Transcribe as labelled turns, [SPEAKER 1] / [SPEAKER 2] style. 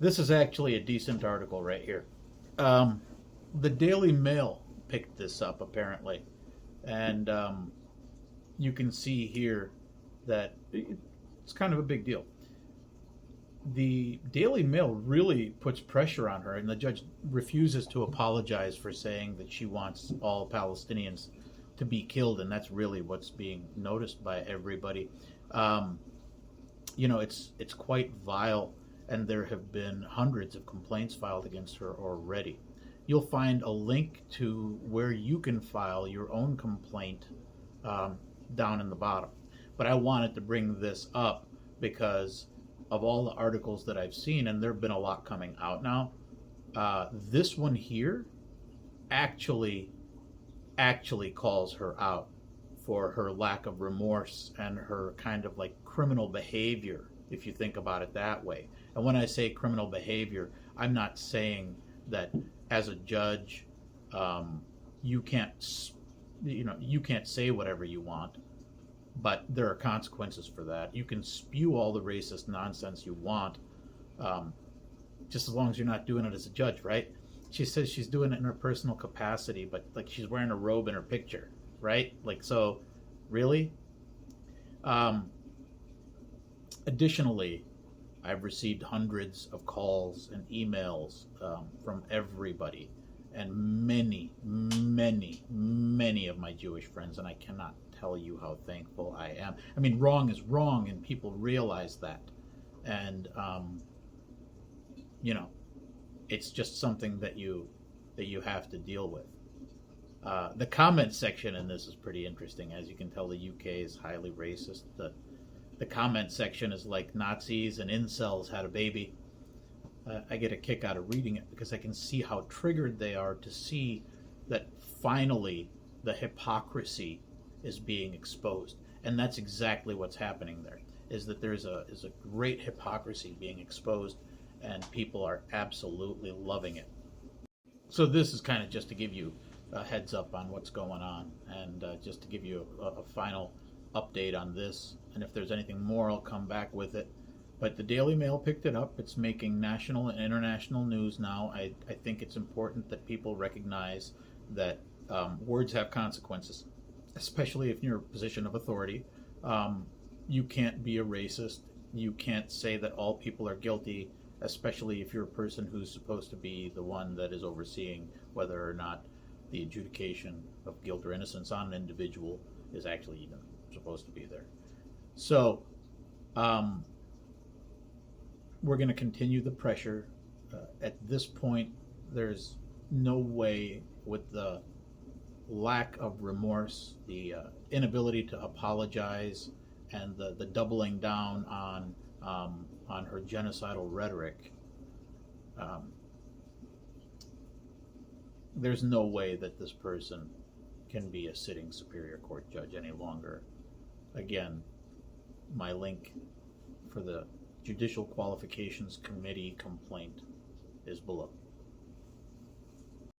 [SPEAKER 1] This is actually a decent article right here. The Daily Mail picked this up apparently, and you can see here that it's kind of a big deal. The Daily Mail really puts pressure on her, and the judge refuses to apologize for saying that she wants all Palestinians to be killed, and that's really what's being noticed by everybody. It's quite vile, and there have been hundreds of complaints filed against her already. You'll find a link to where you can file your own complaint down in the bottom. But I wanted to bring this up because of all the articles that I've seen, and there have been a lot coming out now. This one here actually calls her out for her lack of remorse and her kind of like criminal behavior, if you think about it that way. And when I say criminal behavior, I'm not saying that as a judge, you can't say whatever you want, but there are consequences for that. You can spew all the racist nonsense you want, just as long as you're not doing it as a judge, right? She says she's doing it in her personal capacity, but like she's wearing a robe in her picture, right? Like, so really? Additionally, I've received hundreds of calls and emails from everybody, and many of my Jewish friends, and I cannot tell you how thankful I am. I mean, wrong is wrong, and people realize that. And, it's just something that you have to deal with. The comment section in this is pretty interesting. As you can tell, the UK is highly racist. The comment section is like Nazis and incels had a baby. I get a kick out of reading it because I can see how triggered they are to see that finally the hypocrisy is being exposed. And that's exactly what's happening there, is that there's a great hypocrisy being exposed, and people are absolutely loving it. So this is kind of just to give you a heads up on what's going on, and just to give you a final update on this. And if there's anything more, I'll come back with it. But the Daily Mail picked it up. It's making national and international news now. I think it's important that people recognize that words have consequences, especially if you're in a position of authority. You can't be a racist. You can't say that all people are guilty, especially if you're a person who's supposed to be the one that is overseeing whether or not the adjudication of guilt or innocence on an individual is actually even supposed to be there. So we're going to continue the pressure. At this point, there's no way, with the lack of remorse, the inability to apologize, and the doubling down on her genocidal rhetoric, there's no way that this person can be a sitting Superior Court judge any longer. Again, my link for the Judicial Qualifications Committee complaint is below.